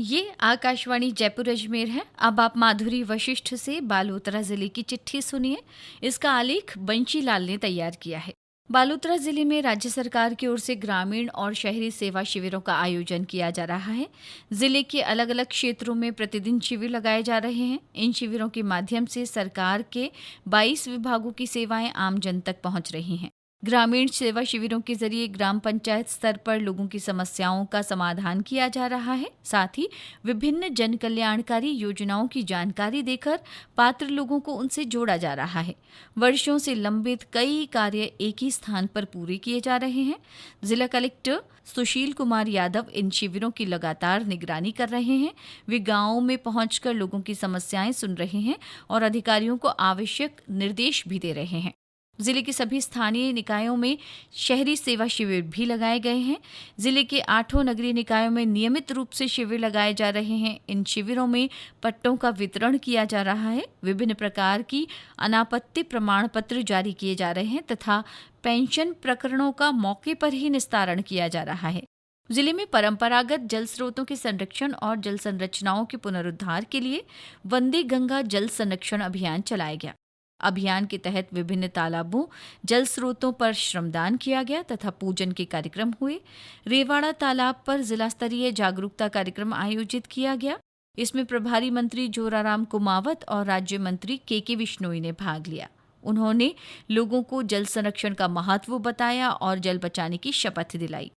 ये आकाशवाणी जयपुर अजमेर है। अब आप माधुरी वशिष्ठ से बालोतरा जिले की चिट्ठी सुनिए। इसका आलेख बंशी लाल ने तैयार किया है। बालोतरा जिले में राज्य सरकार की ओर से ग्रामीण और शहरी सेवा शिविरों का आयोजन किया जा रहा है। जिले के अलग अलग क्षेत्रों में प्रतिदिन शिविर लगाए जा रहे हैं। इन शिविरों के माध्यम से सरकार के 22 विभागों की सेवाएं आम जन तक पहुंच रही हैं। ग्रामीण सेवा शिविरों के जरिए ग्राम पंचायत स्तर पर लोगों की समस्याओं का समाधान किया जा रहा है। साथ ही विभिन्न जन कल्याणकारी योजनाओं की जानकारी देकर पात्र लोगों को उनसे जोड़ा जा रहा है। वर्षों से लंबित कई कार्य एक ही स्थान पर पूरे किए जा रहे हैं। जिला कलेक्टर सुशील कुमार यादव इन शिविरों की लगातार निगरानी कर रहे हैं। वे गांवों में पहुंचकर लोगों की समस्याएं सुन रहे हैं और अधिकारियों को आवश्यक निर्देश भी दे रहे हैं। जिले के सभी स्थानीय निकायों में शहरी सेवा शिविर भी लगाए गए हैं। जिले के 8 नगरीय निकायों में नियमित रूप से शिविर लगाए जा रहे हैं। इन शिविरों में पट्टों का वितरण किया जा रहा है। विभिन्न प्रकार की अनापत्ति प्रमाण पत्र जारी किए जा रहे हैं तथा पेंशन प्रकरणों का मौके पर ही निस्तारण किया जा रहा है। जिले में परंपरागत जल स्रोतों के संरक्षण और जल संरचनाओं के पुनरुद्धार के लिए वंदे गंगा जल संरक्षण अभियान चलाया गया। अभियान के तहत विभिन्न तालाबों, जल स्रोतों पर श्रमदान किया गया तथा पूजन के कार्यक्रम हुए। रेवाड़ा तालाब पर जिला स्तरीय जागरूकता कार्यक्रम आयोजित किया गया। इसमें प्रभारी मंत्री जोराराम कुमावत और राज्य मंत्री के विश्नोई ने भाग लिया। उन्होंने लोगों को जल संरक्षण का महत्व बताया और जल बचाने की शपथ दिलाई।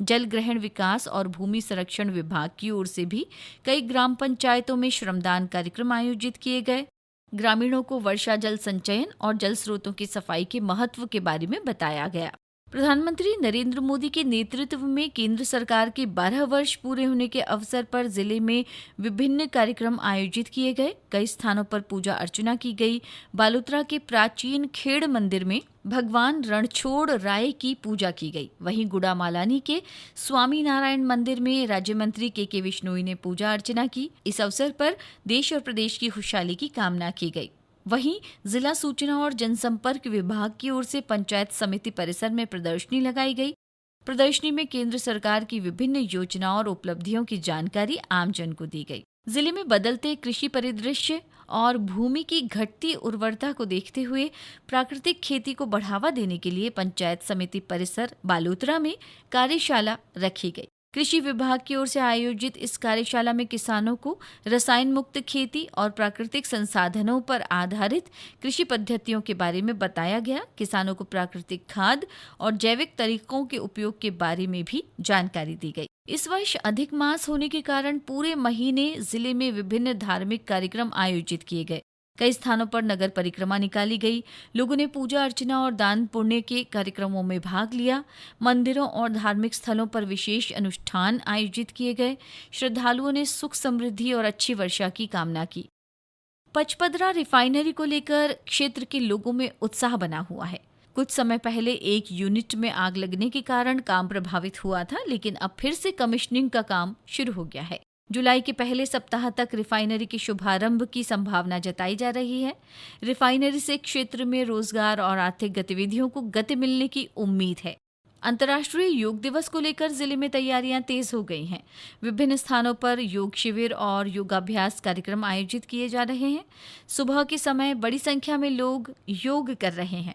जल ग्रहण विकास और भूमि संरक्षण विभाग की ओर से भी कई ग्राम पंचायतों में श्रमदान कार्यक्रम आयोजित किए गए। ग्रामीणों को वर्षा जल संचयन और जल स्रोतों की सफाई के महत्व के बारे में बताया गया। प्रधानमंत्री नरेंद्र मोदी के नेतृत्व में केंद्र सरकार के 12 वर्ष पूरे होने के अवसर पर जिले में विभिन्न कार्यक्रम आयोजित किए गए। कई स्थानों पर पूजा अर्चना की गई। बालोतरा के प्राचीन खेड़ मंदिर में भगवान रणछोड़ राय की पूजा की गई। वहीं गुड़ामालानी के स्वामी नारायण मंदिर में राज्य मंत्री के विश्नोई ने पूजा अर्चना की। इस अवसर पर देश और प्रदेश की खुशहाली की कामना की गई। वहीं जिला सूचना और जनसंपर्क विभाग की ओर से पंचायत समिति परिसर में प्रदर्शनी लगाई गई। प्रदर्शनी में केंद्र सरकार की विभिन्न योजनाओं और उपलब्धियों की जानकारी आमजन को दी गई। जिले में बदलते कृषि परिदृश्य और भूमि की घटती उर्वरता को देखते हुए प्राकृतिक खेती को बढ़ावा देने के लिए पंचायत समिति परिसर बालोतरा में कार्यशाला रखी गई। कृषि विभाग की ओर से आयोजित इस कार्यशाला में किसानों को रसायन मुक्त खेती और प्राकृतिक संसाधनों पर आधारित कृषि पद्धतियों के बारे में बताया गया। किसानों को प्राकृतिक खाद और जैविक तरीकों के उपयोग के बारे में भी जानकारी दी गई। इस वर्ष अधिक मास होने के कारण पूरे महीने जिले में विभिन्न धार्मिक कार्यक्रम आयोजित किए गए। कई स्थानों पर नगर परिक्रमा निकाली गई। लोगों ने पूजा अर्चना और दान पुण्य के कार्यक्रमों में भाग लिया। मंदिरों और धार्मिक स्थलों पर विशेष अनुष्ठान आयोजित किए गए। श्रद्धालुओं ने सुख समृद्धि और अच्छी वर्षा की कामना की। पचपदरा रिफाइनरी को लेकर क्षेत्र के लोगों में उत्साह बना हुआ है। कुछ समय पहले एक यूनिट में आग लगने के कारण काम प्रभावित हुआ था, लेकिन अब फिर से कमिश्निंग का काम शुरू हो गया है। जुलाई के पहले सप्ताह तक रिफाइनरी के शुभारंभ की संभावना जताई जा रही है। रिफाइनरी से क्षेत्र में रोजगार और आर्थिक गतिविधियों को गति मिलने की उम्मीद है। अंतर्राष्ट्रीय योग दिवस को लेकर जिले में तैयारियां तेज हो गई हैं। विभिन्न स्थानों पर योग शिविर और योगाभ्यास कार्यक्रम आयोजित किए जा रहे हैं। सुबह के समय बड़ी संख्या में लोग योग कर रहे हैं।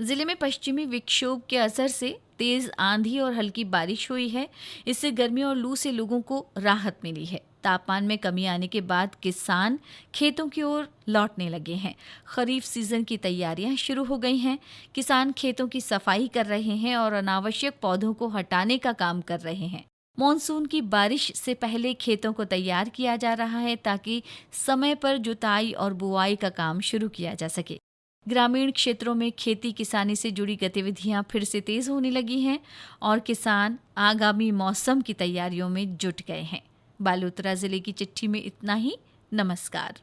जिले में पश्चिमी विक्षोभ के असर से तेज आंधी और हल्की बारिश हुई है। इससे गर्मी और लू से लोगों को राहत मिली है। तापमान में कमी आने के बाद किसान खेतों की ओर लौटने लगे हैं। खरीफ सीजन की तैयारियां शुरू हो गई हैं। किसान खेतों की सफाई कर रहे हैं और अनावश्यक पौधों को हटाने का काम कर रहे हैं। मॉनसून की बारिश से पहले खेतों को तैयार किया जा रहा है ताकि समय पर जुताई और बुआई का काम शुरू किया जा सके। ग्रामीण क्षेत्रों में खेती किसानी से जुड़ी गतिविधियां फिर से तेज होने लगी हैं और किसान आगामी मौसम की तैयारियों में जुट गए हैं। बालोतरा जिले की चिट्ठी में इतना ही। नमस्कार।